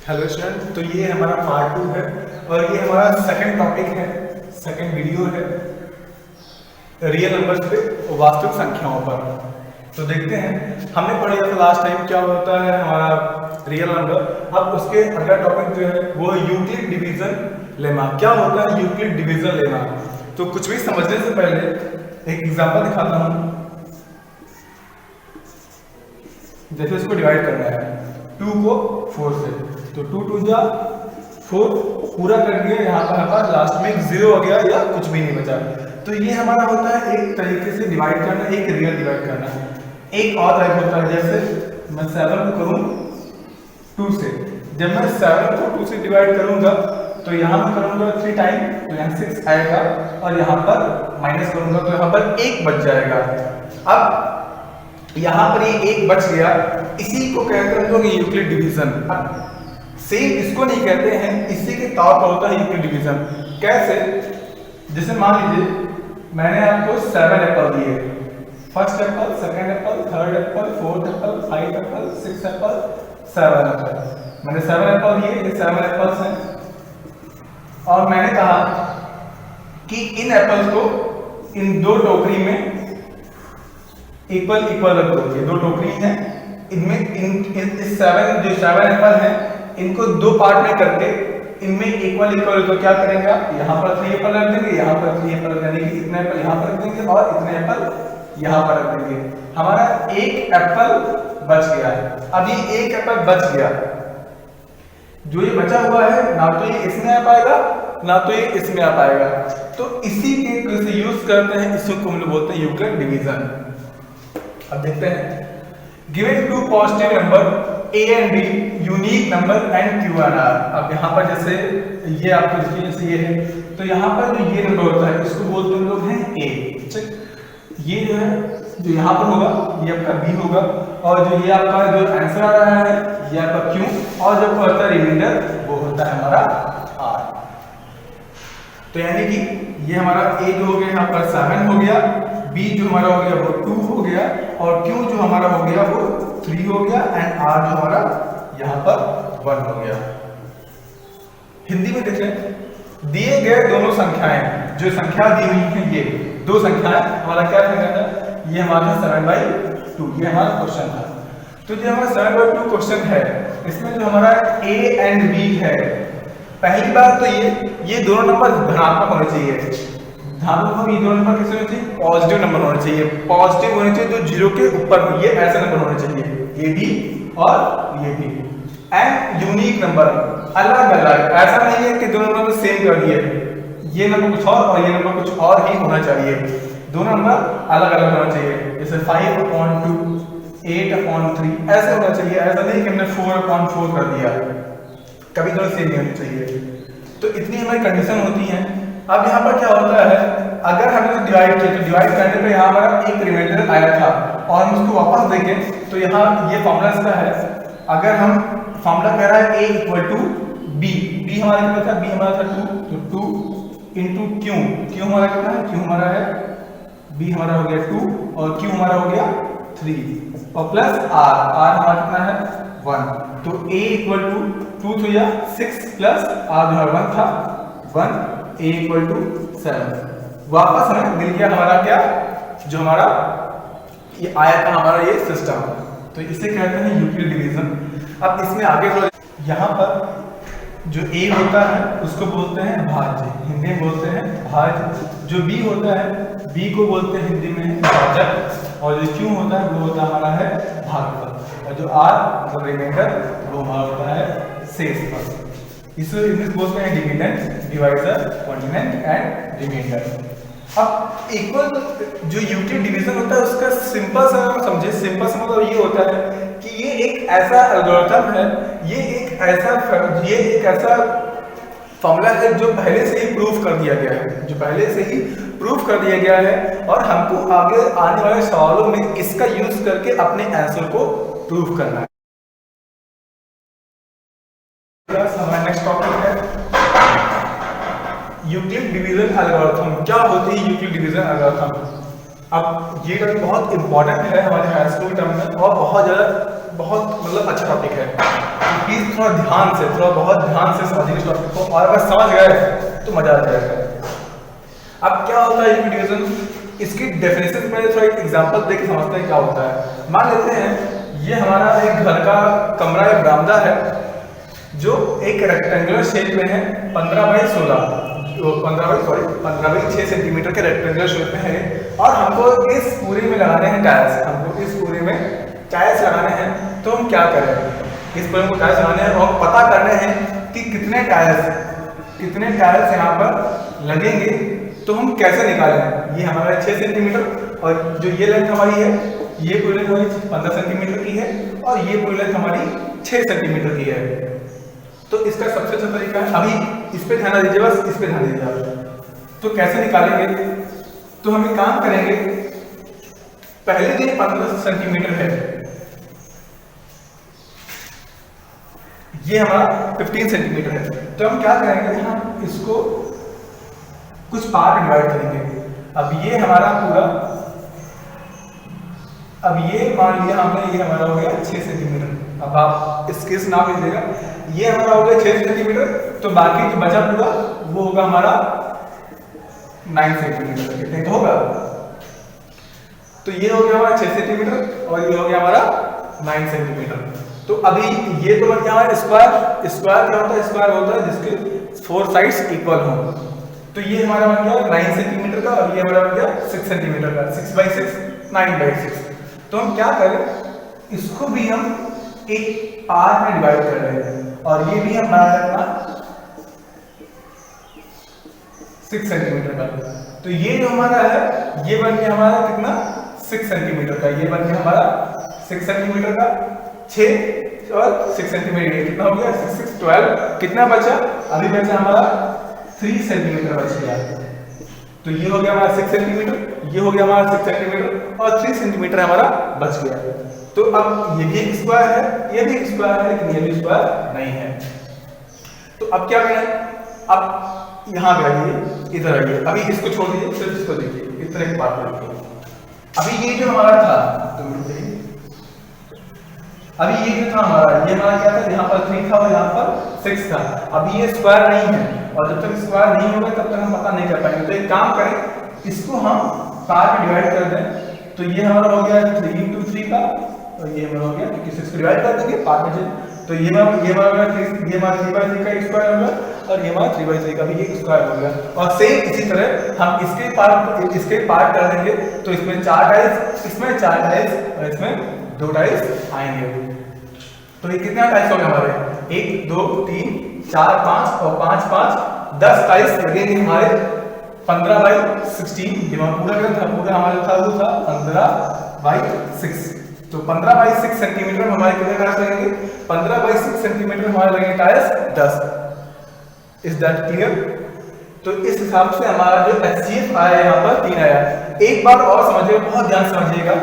Hello student, तो ये हमारा पार्ट 2 है और ये हमारा सेकंड टॉपिक है, सेकंड वीडियो है रियल नंबर्स पे वास्तविक संख्याओं पर। तो देखते हैं, हमने पढ़ा था लास्ट टाइम क्या होता है हमारा रियल नंबर। अब उसके अगला टॉपिक जो है वो यूक्लिड डिवीजन लेमा। क्या होता है यूक्लिड डिवीजन लेमा? तो कुछ भी समझने से पहले एक एग्जांपल दिखाता हूँ। जैसे इसको डिवाइड करना है 2 को 4 से, तो 2 2 जा 4 पूरा कर दिया। यहाँ पर हमारा लास्ट में 0 हो गया या कुछ भी नहीं बचा। तो ये हमारा होता है एक तरीके से डिवाइड करना, एक रियल डिवाइड करना। एक और टाइप होता है, जैसे मैं 7 को करूँ 2 से। जब मैं 7 को 2 से डिवाइड करूंगा तो यहाँ पर करूंगा 3 टाइम, तो यहाँ 6 आएगा और यहाँ पर माइनस करूंगा तो यहाँ पर 1 बच जाएगा। अब यहाँ पर ये 1 बच गया, इसी को कहते हैं लोग यूक्लिड डिवीजन। सेम इसको नहीं कहते हैं, इसी के तौर पर होता है यूक्लिड डिवीजन। कैसे? जैसे मान लीजिए मैंने आपको 7 एप्पल दिए, first Apple, second Apple, third Apple, fourth Apple, 5 Apple, 6 Apple, 7 Apple. मैंने 7 एप्पल दिए, ये 7 एप्पल्स हैं और मैंने कहा कि इन एप्पल्स को इन 2 टोकरी में इक्वल इक्वल रख दो। ये 2 टोकरी हैं, इनमें इस 7 एप्पल हैं, इनको 2 पार्ट में करके इनमें इक्वल इक्वल तो क्या करेंगे आप, यहाँ पर 3 एप्पल रख देंगे, यहाँ पर 3 एप्पल रख देंगे, इतने एप्पल यहाँ पर रख देंगे और इतने एप्पल यहाँ पर रख देंगे। हमारा 1 एप्पल बच गया है। अब ये 1 एप्पल बच गया, जो ये बचा हुआ है ना तो ये इसमें आ पाएगा ना तो ये इसमें आ पाएगा। तो इसी के से यूज करते हैं, इसको हम लोग बोलते हैं यूक्लिड डिवीजन। अब देखते हैं, given 2 positive number a and b, unique number and q and r। अब यहाँ पर जैसे ये आपको देखिए, जैसे ये है तो यहाँ पर जो ये नंबर होता है इसको बोलते हैं लोग हैं a। ठीक, ये जो है जो यहाँ पर होगा ये आपका b होगा और जो ये आपका जो आंसर आ रहा है ये आपका q और जो होता है रिमाइंडर वो होता है हमारा r। तो यानी कि ये हमारा a जो हो गया यहाँ पर 7 हो गया, b जो हमारा हो गया वो 2 हो गया और q जो हमारा हो गया वो 3 हो गया एंड r जो हमारा यहाँ पर 1 हो गया। हिंदी में देखें, दिए गए दोनों संख्याएं, जो संख्या दी हुई है ये 2 संख्याएं, हमारा क्या करना है, ये हमारा 7/2 ये हमारा क्वेश्चन था। तो जो हमारा 7/2 क्वेश्चन है इसमें जो हमारा a एंड b है, पहली बात तो ये दोनों नंबर धनात्मक होने चाहिए। धनात्मक ये दोनों नंबर कैसे होने चाहिए? पॉजिटिव नंबर होने चाहिए। पॉजिटिव होने चाहिए जो 0 के ऊपर हो, ये ऐसे नंबर होने चाहिए, ये भी और ये भी। एंड यूनिक नंबर, अलग अलग, ऐसा नहीं है कि दोनों नंबर सेम कर दिए, ये नंबर कुछ और ये नंबर कुछ और ही होना चाहिए। दोनों नंबर अलग अलग होना चाहिए, जैसे 5/2, 8/3 ऐसे होना चाहिए। ऐसा नहीं कि हमने 4/4 कर दिया, कभी दोनों सेम नहीं होनी चाहिए। तो इतनी हमारी कंडीशन होती है। अब यहाँ पर क्या होता है, अगर हमने डिवाइड किया तो डिवाइड करने पे यहाँ हमारा एक रिमाइंडर आया था और हम उसको वापस देखें तो यहाँ ये फॉर्मूला इसका है। अगर हम फॉर्मूला कह रहा है a = b, b हमारा कितना था, b हमारा था 2, तो 2 इंटू q, q हमारा कितना है, q हमारा है b हमारा हो गया 2 और q हमारा हो गया 3 और प्लस r, r हमारा कितना है 1। तो a = 2 तो या 6 प्लस r जो है 1 था 1, a = 7। वापस हमें मिल गया हमारा क्या, जो हमारा ये आया था हमारा ये सिस्टम। तो इसे कहते हैं यूक्लिड डिवीजन। अब इसमें आगे थोड़ा, यहाँ पर जो a होता है उसको बोलते हैं भाज्य, हिंदी में बोलते हैं भाज्य। जो b होता है, b को बोलते हैं हिंदी में भाजक और जो q होता है वो होता है हमारा है भागफल और जो r मतलब रिमाइंडर वो हमारा होता है शेषफल। इसे इंग्लिश बोलते हैं dividend, divisor, continent and reminder. अब इक्वल जो यूक्लिड डिवीजन होता है उसका सिंपल सा समझे, सिंपल सा मतलब ये होता है कि ये एक ऐसा एल्गोरिथम है, ये एक ऐसा फॉर्मूला है जो पहले से ही प्रूफ कर दिया गया है, जो पहले से ही प्रूफ कर दिया गया है और हमको आगे आने वाले सवालों में इसका यूज करके अपने आंसर को प्रूफ करना है। हमारा नेक्स्ट टॉपिक है यूक्लिड डिवीजन एल्गोरिथम। क्या होती है यूक्लिड डिवीजन एल्गोरिथम? अब ये टॉपिक बहुत इंपॉर्टेंट है हमारे हाई स्कूल टर्म में और बहुत मतलब अच्छा टॉपिक है। प्लीज थोड़ा बहुत ध्यान से समझिए इस टॉपिक को, और अगर समझ गए तो मजा आ जाएगा। अब क्या होता है यूनिडिविजन, इसकी डेफिनेशन में थोड़ा एक एग्जांपल देके समझते हैं क्या होता है। मान लेते हैं ये हमारा एक घर का कमरा या बरामदा है जो एक रेक्टेंगुलर शेप में है, 15 बाई 6 सेंटीमीटर के रेक्टेंगुलर शेप में है, और हमको इस पूरे में लगाने हैं टाइल्स। हमको इस पूरे में टाइल्स लगाने हैं, तो हम क्या करें, इस पूरे में टाइल्स लगाने हैं और पता करने हैं कि कितने टाइल्स यहाँ पर लगेंगे। तो हम कैसे निकालें, ये हमारा 6 सेंटीमीटर और जो ये लेंथ हमारी है, ये पूरी लेंथ हमारी 15 सेंटीमीटर की है और ये पूरी लेंथ हमारी 6 सेंटीमीटर की है। तो इसका सबसे अच्छा तरीका है, अभी इस पे ध्यान दीजिए, बस इस पे ध्यान दीजिए आप। तो कैसे निकालेंगे, तो हम एक काम करेंगे, पहले जो 15 सेंटीमीटर है ये हमारा 15 सेंटीमीटर है, तो हम क्या करेंगे, हम इसको कुछ पार्ट डिवाइड करेंगे। अब ये हमारा पूरा, अब ये मान लिया हमने, ये हमारा हो गया 6 सेंटीमीटर। अब आप इसके नाम लीजिएगा, ये हमारा हो गया 6 सेंटीमीटर, तो बाकी जो बचा पूरा वो होगा हमारा 9 सेंटीमीटर। कितने तो होगा, तो ये हो गया हमारा 6 सेंटीमीटर और ये हो गया हमारा 9 सेंटीमीटर। तो अभी ये तो बन गया हमारा स्क्वायर। स्क्वायर क्या होता है, स्क्वायर होता है जिसके 4 साइड्स इक्वल हो। तो ये हमारा बन गया 9 सेंटीमीटर का और ये हमारा बन गया 6 सेंटीमीटर का, 6 बाई 6 9 बाई 6। तो हम क्या करें, इसको भी हम एक पार्ट में डिवाइड कर रहे हैं और ये भी हम बना रखना 6 सेंटीमीटर का। तो ये जो हमारा है ये बन गया हमारा कितना, 6 सेंटीमीटर का। ये बन गया हमारा 6 सेंटीमीटर का, 6 और 6 सेंटीमीटर कितना हो गया, 6 6 12। कितना बचा, अभी बचा हमारा 3 सेंटीमीटर बच गया। तो ये हो गया हमारा 6 सेंटीमीटर, ये हो गया हमारा 6 सेंटीमीटर और 3 सेंटीमीटर हमारा बच गया। तो अब ये भी एक स्क्वायर है, ये भी एक स्क्वायर है, लेकिन ये भी स्क्वायर नहीं है। तो अब क्या करें, अब यहाँ पे आइए, इधर आइए, अभी इसको छोड़ दीजिए, सिर्फ इसको देखिए, इस तरह की बात रखिए। अभी ये जो हमारा था, तो अभी ये जो था हमारा, ये हमारा क्या था, यहाँ पर 3 था और यहाँ पर 6 था। अभी ये स्क्वायर नहीं है और जब तक स्क्वायर नहीं होगा तब तक हम पता नहीं कर पाएंगे। तो एक काम करें, इसको हम पार्ट में डिवाइड कर दें। तो ये हमारा हो गया 3 into 3 का और ये हमारा हो गया, क्योंकि 6 को डिवाइड कर देंगे पार्ट में। तो ये हमारा 3 बाई 3 का एक स्क्वायर होगा और ये हमारा 3 बाई 3 का भी एक स्क्वायर हो गया। और सेम इसी तरह हम इसके पार्ट कर देंगे। तो इसमें 4 टाइल्स, इसमें 4 टाइल्स और इसमें 2 टाइल्स आएंगे। तो ये कितने टाइल्स हो गए हमारे, 1 2 3 4 5 और 5 5 10 टाइल्स लगेंगे हमारे 15 बाई 16। ये पूरा था, पूरा हमारा था वो था 15 बाई 6। तो 15 बाई 6 सेंटीमीटर हमारे कितने टाइल्स लगेंगे, 15 बाई 6 सेंटीमीटर हमारे लगेंगे टाइल्स 10। Is that clear. तो इस हिसाब से हमारा जो HCF आया यहाँ पर 3 आया। एक बात और समझिएगा, बहुत ध्यान समझिएगा,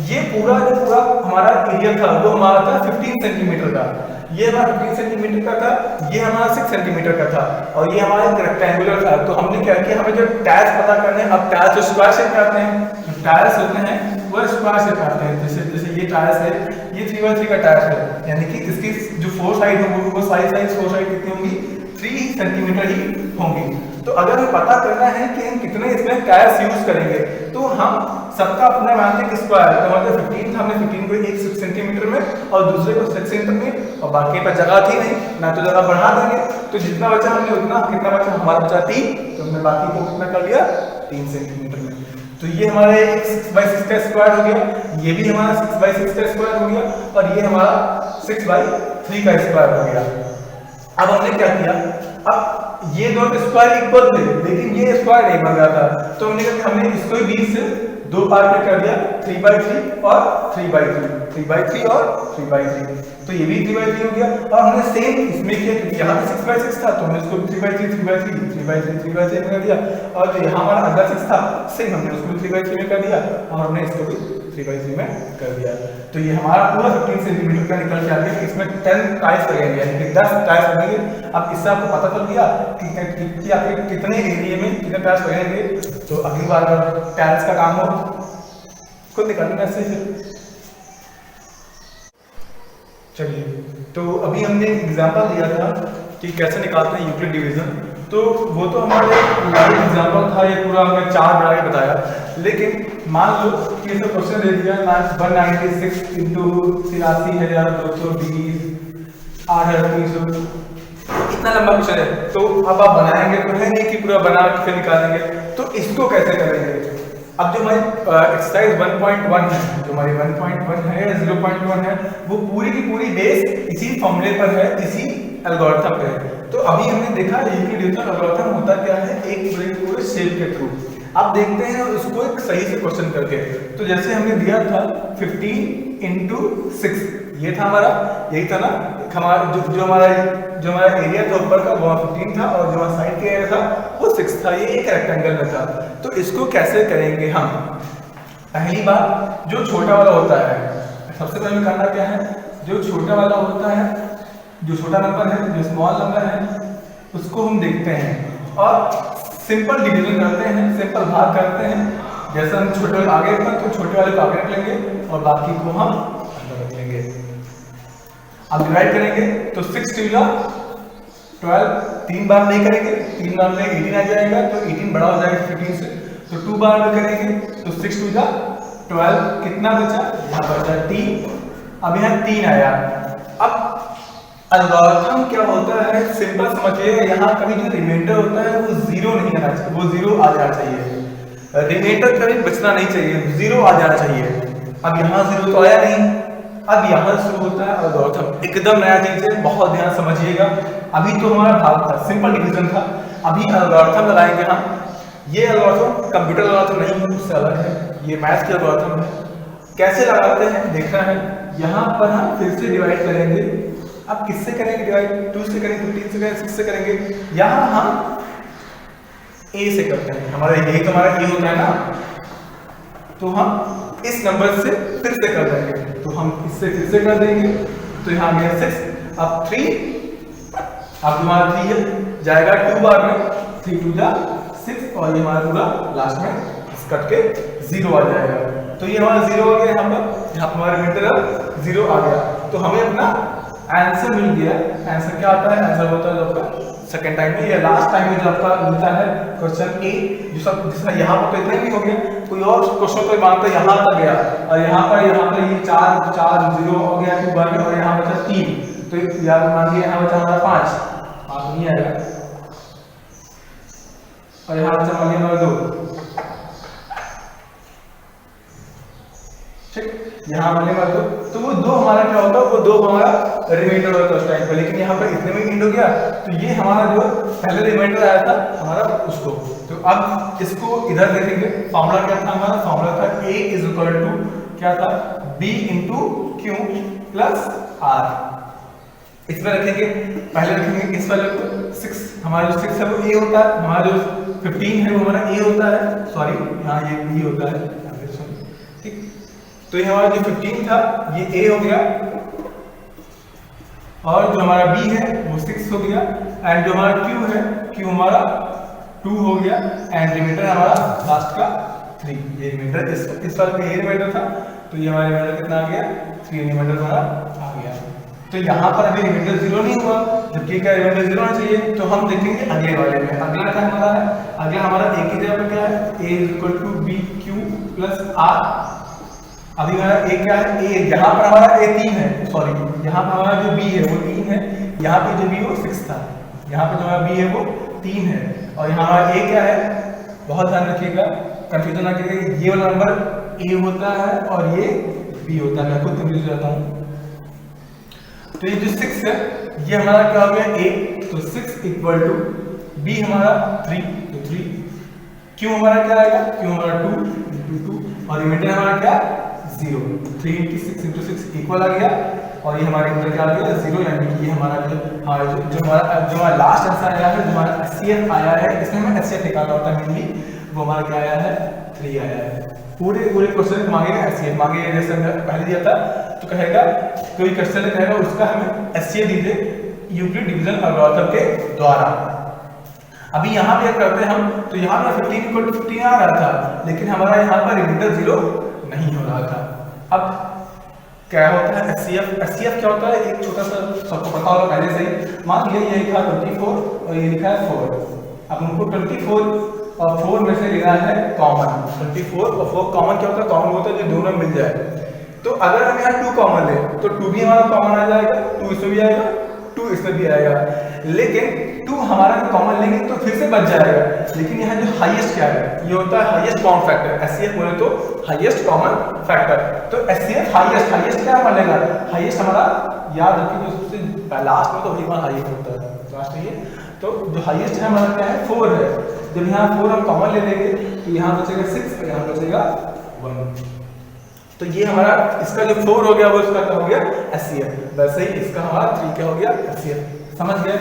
ये पूरा हमारा एरिया था वो हमारा था 15 सेंटीमीटर का, ये हमारा 15 सेंटीमीटर का था, ये हमारा 6 सेंटीमीटर का था और ये हमारा एक रेक्टेंगुलर था। तो हमने क्या किया, हमें जो टाइल्स पता करने हैं, अब टाइल्स जो स्क्वायर शेप में आते हैं, टाइल्स होते हैं वो स्क्वायर शेप में आते हैं। जैसे ये टाइल्स है, ये 3 बाई 3 का टाइल्स है, यानी कि इसकी जो 4 साइड होंगी वो सारी 4 साइड कितनी होंगी, 3 सेंटीमीटर ही होंगी। तो अगर हमें पता करना है कि हम कितने इसमें टाइल्स यूज करेंगे, तो हम सबका अपना मानते हैं कि स्क्वायर, तो मतलब 15 था, हमने 15 को एक 6 सेंटीमीटर में और दूसरे को 6 सेंटीमीटर में, और बाकी पर जगह थी नहीं ना, तो जगह बढ़ा देंगे। तो जितना बचा हमने उतना, कितना बचा हमारा बचा 3, तो हमने बाकी को कितना कर लिया 3 सेंटीमीटर में। तो ये हमारे 6 बाई 6 का स्क्वायर हो गया, ये भी हमारा 6 बाई 6 का स्क्वायर हो गया और ये हमारा 6 बाई 3 का स्क्वायर हो गया। अब हमने क्या किया, अब ये दोनों स्क्वायर इक्वल थे लेकिन ये स्क्वायर नहीं बन रहा था, तो हमने इसको ही बीच से 2 पार्ट में कर दिया, 3 बाई 3 और 3 बाई 3, 3 बाई 3 और 3 बाई 3। तो ये भी 3 बाई 3 हो गया। और हमने सेम इसमें किया, क्योंकि यहाँ पे 6 बाई 6 था तो हमने इसको 3 बाई 3, 3 बाई 3, 3 बाई 3, 3 बाई 3 कर दिया। और जो यहाँ हमारा अगला 6 था सेम हमने उसको 3 बाई 3 में कर दिया और हमने इसको भी 3 बाई 3 में कर दिया। तो ये हमारा पूरा 15 सेंटीमीटर का निकल के आ गया। इसमें 10 टाइल्स लगेंगे, यानी कि 10 टाइल्स लगेंगे। अब इससे आपको पता चल गया कि आपके कितने एरिया में कितने टाइल्स लगेंगे। तो अगली बार टाइल्स का काम हो खुद निकालना ऐसे ही। चलिए, तो अभी हमने एग्जांपल दिया था कि कैसे निकालते हैं यूक्लिड डिवीजन, तो वो तो हमारे लाइव एग्जांपल था, ये पूरा हमने 4 बना के बताया। लेकिन मान लो कि इसे क्वेश्चन दे दिया 196 इंटू 83,220 8,300, इतना लंबा क्वेश्चन है। तो अब आप बनाएंगे तो है नहीं कि पूरा बना के फिर निकालेंगे, तो इसको कैसे करेंगे। अब जो हमारी एक्सरसाइज 1.1 है, जो हमारी 1.1 है, 0.1 है, वो पूरी की पूरी बेस इसी फॉर्मूले पर है, इसी एल्गोरिथम पे है। तो अभी हमने देखा यूक्लिड डिवीजन एल्गोरिथम होता क्या है, एक पूरे शेप के थ्रू। अब देखते हैं उसको एक सही से क्वेश्चन करके। तो जैसे हमने दिया था 15 इंटू 6, ये था हमारा, यही था ना हमारा जो हमारा एरिया था ऊपर का वो 15 था, और जो साइड का एरिया था वो 6 था। ये एक रेक्टेंगल में था। तो इसको कैसे करेंगे हम। पहली बात, जो छोटा वाला होता है, सबसे पहले करना क्या है, जो छोटा वाला होता है, जो छोटा नंबर है, जो स्मॉल नंबर है, उसको हम देखते हैं और सिंपल डिवीजन करते हैं, सिंपल भाग करते हैं। जैसे हम छोटे वाले आगे रखते हैं तो छोटे वाले को आगे रख लेंगे और बाकी को हम अंदर रख लेंगे। अब डिवाइड करेंगे तो 6 2 जा 12, 3 बार नहीं करेंगे, 3 बार में 18 आ जाएगा, तो 18 बड़ा हो जाएगा 15 से। तो 2 बार में करेंगे तो 6 2 जा 12, कितना बचा, यहाँ बचा 3। अब यहाँ 3 आया। अब एल्गोरिथम क्या होता है, सिंपल समझिए, यहाँ कभी जो रिमाइंडर होता है वो 0 नहीं आना चाहिए, वो 0 आ जाना चाहिए। रिमाइंडर कभी बचना नहीं चाहिए, 0 आ जाना चाहिए। अब यहाँ 0 तो आया नहीं, अब यहाँ शुरू होता है एल्गोरिथम, एकदम नया चीज है, बहुत ध्यान समझिएगा। अभी तो हमारा भाग था, सिंपल डिवीजन था, अभी एल्गोरिथम लगाएंगे हम। ये एल्गोरिथम कंप्यूटर एल्गोरिथम नहीं है, उससे अलग है, ये मैथ्स के एल्गोरिथम है। कैसे लगाते हैं देखना है। यहाँ पर हम फिर से डिवाइड करेंगे। अब किससे करेंगे डिवाइड, 2 से करेंगे, 15 से करेंगे, 6 से करेंगे। यहाँ हम a से करते हैं, हमारा यही तो हमारा a होता है ना, तो हम इस नंबर से फिर से कर देंगे, तो हम इससे फिर से कर देंगे। तो यहाँ गया 6, अब 3, अब हमारा 3 है, जाएगा 2 बार में, 3 2 जा 6, और ये हमारा पूरा लास्ट में कट के 0 आ जाएगा। तो ये हमारा 0 हो गया, यहाँ हमारा रिमाइंडर 0 आ गया। तो हमें अपना आंसर मिल गया। आंसर क्या आता है, आंसर होता है आपका सेकंड टाइम में या लास्ट टाइम में जो आपका मिलता है क्वेश्चन ए, जो सब जिसका यहाँ पर तो इतना भी हो गया, कोई और क्वेश्चन तो मानते यहाँ तक गया, और यहाँ पर ये 4 0 हो गया 2 बार में, और यहाँ बचा 3, तो याद मान लीजिए यहाँ बचा हमारा 5 नहीं आएगा, और यहाँ बचा मान लीजिए हमारा 2, ठीक, यहाँ बने वाला तो वो 2 हमारा क्या होता है, वो 2 हमारा रिमाइंडर होता है उस टाइम पर। लेकिन यहाँ पर इतने में एंड हो गया, तो ये हमारा जो पहले रिमाइंडर आया था हमारा उसको। तो अब इसको इधर देखेंगे, फॉर्मूला क्या था हमारा, फॉर्मूला था a इज इक्वल टू क्या था, b into Q plus r। इसमें रखेंगे, पहले रखेंगे इस वाले को 6, हमारा जो 6 है वो a होता है, हमारा जो 15 है वो हमारा a होता है, सॉरी यहाँ ये b होता है, ठीक। तो ये हमारा जो 15 था ये a हो गया, और जो हमारा b है वो 6 हो गया, एंड जो हमारा q है, q हमारा 2 हो गया, एंड रिमाइंडर हमारा लास्ट का 3। ये रिमाइंडर इस बार में ये रिमाइंडर था, तो ये हमारा रिमाइंडर कितना आ गया, 3 रिमाइंडर हमारा आ गया। तो यहाँ पर अभी रिमाइंडर 0 नहीं हुआ, जबकि का रिमाइंडर 0 होना चाहिए। तो हम देखेंगे अगले वाले में, अगला क्या हमारा है, अगला हमारा a की जगह पर क्या है, a is equal to b q plus r। अभी हमारा a क्या है, a यहाँ पर हमारा a 3 है, सॉरी यहाँ पर हमारा जो b है वो 3 है, यहाँ पे जो b वो 6 था, यहाँ पे जो हमारा b है वो 3 है, और यहाँ हमारा a क्या है, बहुत ध्यान रखिएगा, कंफ्यूजन ना करिएगा, ये वाला नंबर a होता है और ये b होता है, मैं खुद कंफ्यूज हो जाता हूँ। तो ये जो 6 है ये हमारा क्या हो गया a, तो 6 इक्वल टू b हमारा 3, तो 3, q हमारा क्या आएगा, q हमारा 2 इंटू 2, और रिमाइंडर हमारा क्या 0, 3 इंटू 6 इंटू 6 इक्वल आ गया, और ये हमारे अंदर क्या आ गया 0, यानी कि ये हमारा जो हमारा लास्ट आंसर आया है, जो हमारा HCF आया है, इसमें हमें HCF निकालना होता है मेनली, वो हमारा क्या आया है 3 आया है। पूरे क्वेश्चन मांगेगा HCF मांगेगा, जैसे हमने पहले दिया था, तो कहेगा कोई क्वेश्चन कहेगा उसका हमें HCF दीजिए यूक्लिड डिवीजन एल्गोरिथम के द्वारा। अभी यहाँ पे करते हैं हम, तो यहाँ पे 15 इक्वल टू 15 आ रहा था, लेकिन हमारा यहाँ पर रिमाइंडर 0 नहीं हो रहा क्या होता है HCF। HCF क्या होता है, एक छोटा सा, सबको पता होगा पहले से ही। मान लिया ये लिखा 24 और ये लिखा है 4, अब हमको 24 और 4 में से लेना है कॉमन। 24 और 4 कॉमन क्या होता है, कॉमन होता है जो दोनों मिल जाए। तो अगर हम यहाँ 2 कॉमन ले तो 2 भी हमारा कॉमन आ जाएगा, 2 इसमें भी आएगा, 2 इसमें भी आएगा। लेकिन 2 हमारा कॉमन लेंगे तो फिर से बच जाएगा। लेकिन यहाँ जो हाईएस्ट क्या है, ये होता है हाईएस्ट कॉमन फैक्टर। HCF बोले तो हाईएस्ट कॉमन फैक्टर। तो HCF हाईएस्ट क्या बनेगा, हाईएस्ट हमारा, याद रखिए जो सबसे लास्ट में तो वही हमारा हाईएस्ट होता है, लास्ट में। तो जो हाईएस्ट है हमारा क्या है, 4 है। जब यहाँ 4 हम कॉमन ले लेंगे तो यहाँ बचेगा 6 और यहाँ बचेगा 1। तो ये हमारा, इसका जो 4 हो गया वो इसका क्या हो गया, HCF। वैसे ही इसका हमारा 3 क्या हो गया, HCF। समझ गए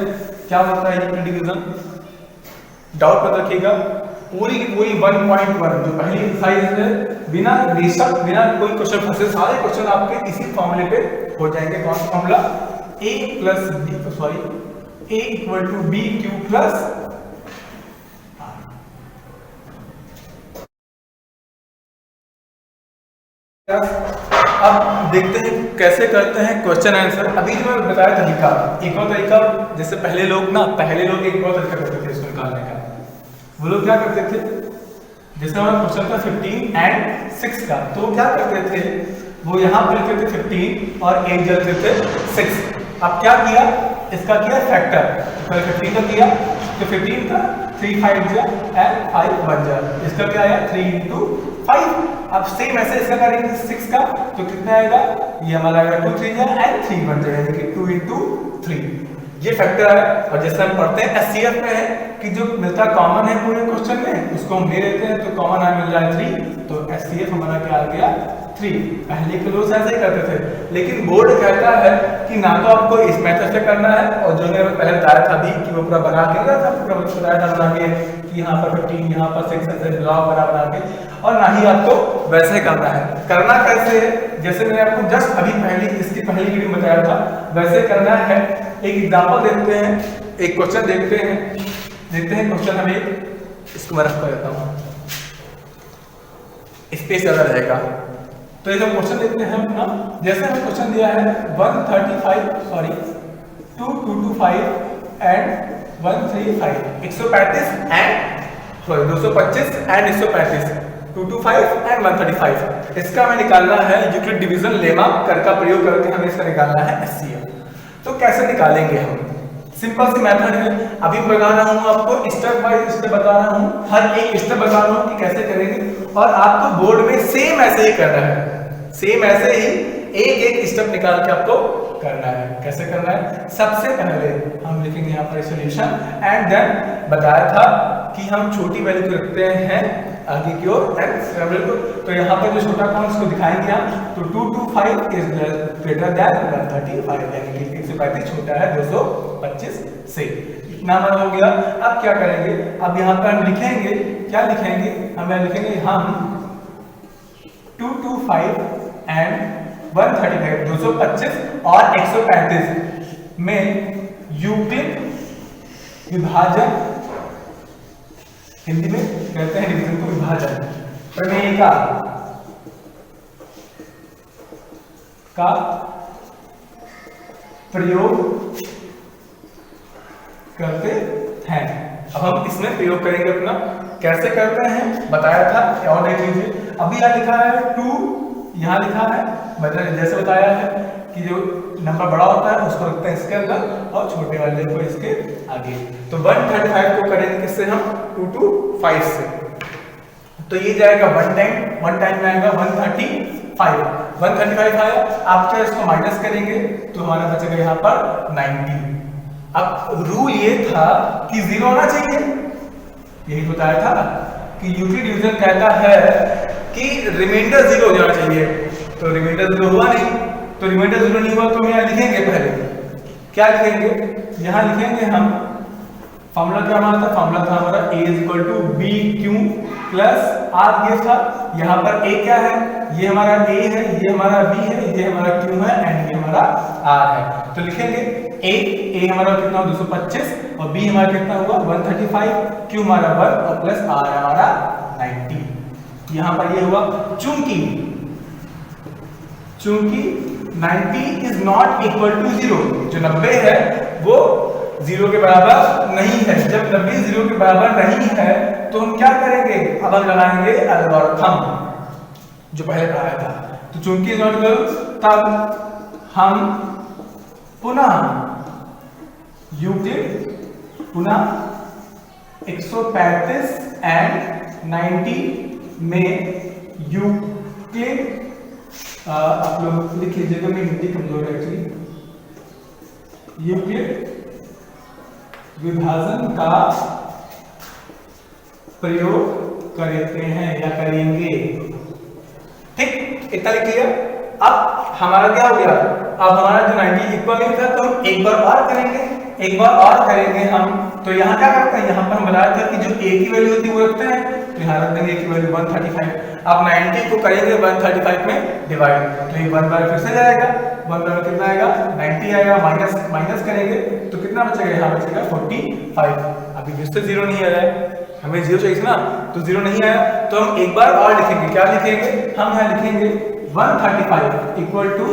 क्या होता है यूक्लिड डिवीजन। डाउट मत रखिएगा। पूरी की पूरी 1.1 जो पहली एक्सरसाइज है, बिना बेशक बिना कोई क्वेश्चन फंसे सारे क्वेश्चन आपके इसी फॉर्मूले पे हो जाएंगे। कौन सा फॉर्मूला, A = BQ प्लस। अब देखते हैं कैसे करते हैं क्वेश्चन आंसर। अभी जो मैं बताया तरीका, एक और तरीका, जैसे पहले लोग एक और तरीका करते थे इसको निकालने का। वो लोग क्या करते थे, जैसे हमारा क्वेश्चन था 15 and 6 का, तो वो क्या करते थे, वो यहाँ पे लिखते थे 15 और एक जगह लिखते थे 6। अब क्या किया, इसका किया फैक्टर, 15 का किया तो 15 का 3 5 जा एंड 5 1 जा, इसका क्या आया 3 × 5। अब सेम ऐसे इसका करेंगे 6 का तो कितना आएगा, ये हमारा आएगा 2 3 जा एंड 3 1 जा, यानी कि 2 × 3। ये फैक्टर है। और जैसे हम पढ़ते हैं HCF में है कि जो मिलता कॉमन है पूरे क्वेश्चन में उसको हम ले लेते हैं, तो कॉमन हमें मिल रहा है 3, तो HCF हमारा क्या आ गया 3। पहले के लोग ऐसे ही करते थे, लेकिन बोर्ड कहता है कि ना तो आपको इस मेथड से करना है, और जो मैंने पहले बताया था भी कि वो पूरा बना के ना था, पूरा बताया था बना के कि यहाँ पर 15 यहाँ पर 6 ऐसे ब्लॉक बना के, और ना ही आपको वैसे करना है। करना कैसे है, जैसे मैंने आपको जस्ट अभी इसकी पहली वीडियो में बताया था वैसे करना है। एक एग्जांपल देखते हैं, एक क्वेश्चन देखते हैं क्वेश्चन हमें, इसको मैं रख कर देता हूँ, स्पेस ज़्यादा रहेगा। तो ये जो क्वेश्चन देखते हैं हम ना, जैसे हमें क्वेश्चन दिया है 225 एंड 135, 135 एंड 225 एंड 135, 225 एंड 135। इसका हमें निकालना है यूक्लिड डिवीजन लेमा कर का प्रयोग करके हमें इसका निकालना है HCF। तो कैसे निकालेंगे हम, सिंपल सी मेथड है। अभी बता रहा हूँ आपको, स्टेप बाय स्टेप बता रहा हूँ, हर एक स्टेप बता रहा हूँ कि कैसे करेंगे, और आपको बोर्ड में सेम ऐसे ही करना है, सेम ऐसे ही एक स्टेप निकाल के आपको करना है। कैसे करना है, सबसे पहले हम लिखेंगे यहाँ पर सॉल्यूशन, एंड देन बताया था कि हम छोटी वैल्यू को रखते हैं आगे की ओर एंड वैल्यू को, तो यहाँ पर जो छोटा कौन इसको दिखाएंगे हम, तो 225 इज ग्रेटर देन 135, यानी कि 135 छोटा है 225 से। इतना हमारा हो गया। अब क्या करेंगे, अब यहाँ पर हम लिखेंगे, क्या लिखेंगे, हमें लिखेंगे हम 225 एंड 135, 225 और 135 में यूक्लिड विभाजन, हिंदी में कहते हैं डिवीजन को विभाजन, प्रमेय का प्रयोग करते हैं। अब हम इसमें प्रयोग करेंगे अपना, कैसे करते हैं बताया था, और देख लीजिए। अभी यहाँ लिखा है 2, यहाँ लिखा है, मतलब जैसे बताया है कि जो नंबर बड़ा होता है उसको रखते हैं इसके अंदर और छोटे वाले को इसके आगे। तो 135 को करेंगे किससे हम, 2 to 5 से, तो ये जाएगा 1 टाइम में आएगा 135 आया। आप क्या इसको माइनस करेंगे तो हमारा बचेगा यहाँ पर 90। अब रूल ये था कि 0 होना चाहिए, यही बताया था कि यूक्लिड डिवीजन कहता है कि रिमाइंडर 0 हो जाना चाहिए, तो रिमाइंडर 0 हुआ नहीं, तो रिमाइंडर 0 नहीं हुआ तो हम यहाँ लिखेंगे, पहले क्या लिखेंगे, यहाँ लिखेंगे हम फॉर्मूला क्या हमारा था, फॉर्मूला था हमारा A = BQ प्लस R ये था। यहाँ पर A क्या है, ये हमारा A है, ये हमारा B है, ये हमारा Q है एंड ये हमारा R है। तो लिखेंगे A हमारा कितना हुआ 225 और B हमारा कितना हुआ 135, Q हमारा 1 और प्लस R हमारा 90। यहाँ पर ये हुआ चूंकि 90 इज नॉट इक्वल टू 0, जो 90 है वो 0 के बराबर नहीं है। जब 90 0 के बराबर नहीं है तो हम क्या करेंगे, अब हम लगाएंगे एल्गोरिथम जो पहले पढ़ाया था। तो चूंकि नॉट इक्वल, तब हम पुनः यूक्लिड पुनः 135 एंड 90 में यूक्लिड, आप लोग लिख लीजिएगा, मेरी हिंदी कमजोर है एक्चुअली, यूक्लिड विभाजन का प्रयोग करते हैं या करेंगे। ठीक, इतना लिख लिया। अब हमारा क्या हो गया, अब हमारा जो 90 इक्वल नहीं था तो हम एक बार और करेंगे हम। तो यहाँ क्या करते हैं, यहाँ पर हम बताया था कि जो a की वैल्यू होती है वो रखते हैं, तो यहाँ रख देंगे a की वैल्यू 135। अब 90 को करेंगे 135 में डिवाइड, तो ये 1 बार फिर से जाएगा, 1 बार कितना आएगा 90 आएगा, माइनस करेंगे तो कितना बचेगा, यहाँ बचेगा 45। अभी फिर से 0 नहीं आ रहा है, हमें 0 चाहिए ना, तो 0 नहीं आया तो हम एक बार और लिखेंगे। क्या लिखेंगे, हम यहाँ लिखेंगे 135 इक्वल टू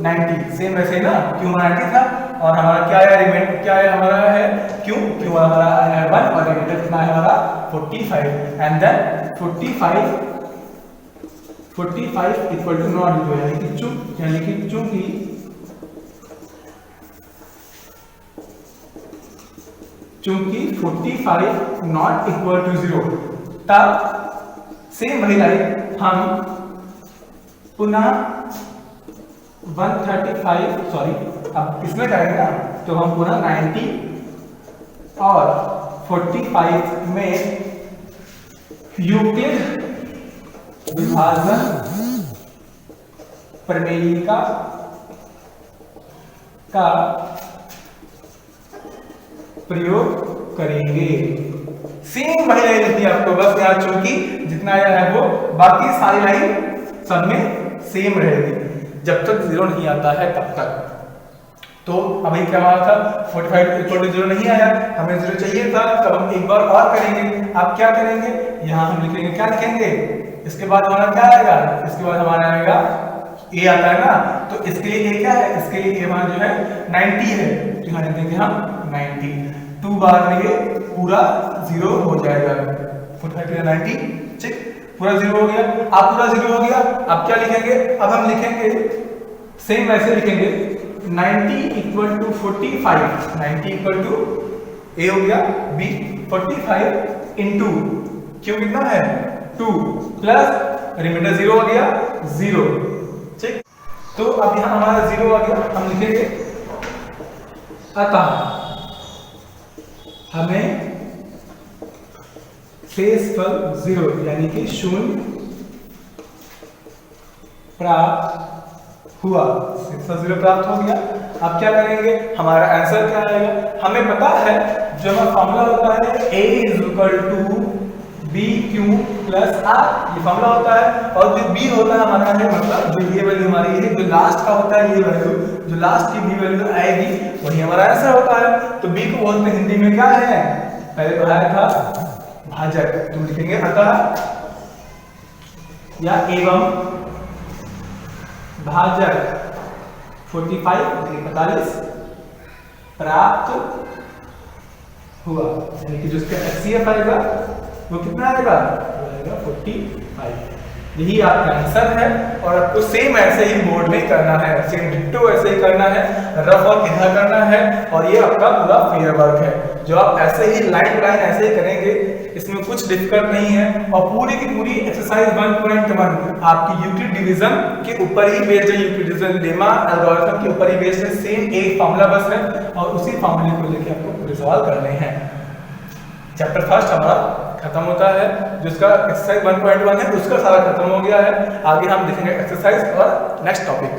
90, सेम वैसे ना, क्यों 90 था और हमारा क्या है, रिमाइंडर क्या है हमारा है क्यों हमारा है 1 और रिमाइंडर कितना है हमारा 45, and then 45 equal to not equal, यानी कि चूंकि चूंकि 45 नॉट इक्वल टू 0, तब सेम वही लाइन हम पुनः 135, सॉरी अब इसमें करेंगे ना, तो हम पुनः 90 और 45 में यूक्लिड विभाजन प्रमेय का प्रयोग करेंगे। सेम वही लाइन लिखनी है आपको, बस यहाँ चूंकि जितना आया है वो, बाकी सारी लाइन सब में सेम रहेगी जब तक 0 नहीं आता है तब तक। तो अभी क्या हमारा था 45 इक्वल टू 0 नहीं आया, हमें 0 चाहिए था, तब हम एक बार और करेंगे। आप क्या करेंगे, यहाँ हम लिखेंगे, क्या लिखेंगे, इसके बाद हमारा क्या आएगा, इसके बाद हमारा आएगा a आता है ना, तो इसके लिए a क्या है, इसके लिए a हमारा जो है 90 है, तो यहाँ लिख देंगे हम 90, 2 बार में ये पूरा 0 हो जाएगा, 45 90, ठीक, पूरा 0 हो गया। अब पूरा 0 हो गया, अब क्या लिखेंगे, अब हम लिखेंगे सेम वैसे लिखेंगे 90 equal to 45, 90 equal to a हो गया, b 45 इंटू क्यों कितना है 2 प्लस रिमाइंडर 0 हो गया 0, ठीक। तो अब यहाँ हमारा 0 आ गया, हम लिखेंगे अतः हमें शेषफल 0 यानी कि 0 प्राप्त हुआ, शेषफल 0 प्राप्त हो गया। अब क्या करेंगे, हमारा आंसर क्या आएगा, हमें पता है जो हमारा फॉर्मूला होता है a is equal to B Q plus R, ये फॉर्मूला होता है। और जो b होता है हमारा है, मतलब जो ये वैल्यू हमारी है, जो लास्ट का होता है ये वैल्यू, जो लास्ट की b वैल्यू आएगी वही हमारा आंसर होता है। तो b को बोलते हैं हिंदी में क्या है, पहले पढ़ाया था भाजक, तो लिखेंगे अतः या एवं भाजक 45 प्राप्त हुआ, यानी कि जो इसका HCF आएगा वो कितना आएगा, वो आएगा 45। यही आपका आंसर है, और आपको सेम ऐसे ही बोर्ड में करना है, सेम डिट्टो ऐसे ही करना है, रफ वर्क इधर करना है, और ये आपका पूरा फेयर वर्क है जो आप ऐसे ही लाइन टू लाइन ऐसे ही करेंगे, इसमें कुछ डिफिकल्ट नहीं है। और पूरी की पूरी एक्सरसाइज 1.1 आपकी यूक्लिड डिवीजन के ऊपर ही बेस्ड है, यूक्लिड डिवीजन लेमा एल्गोरिथम के ऊपर ही बेस्ड है, सेम एक फॉर्मूला बस है, और उसी फॉर्मूले को लेकर आपको पूरे सवाल करने हैं। चैप्टर फर्स्ट हमारा खत्म होता है, जिसका एक्सरसाइज 1.1 है उसका सारा खत्म हो गया है। आगे हम देखेंगे एक्सरसाइज और नेक्स्ट टॉपिक।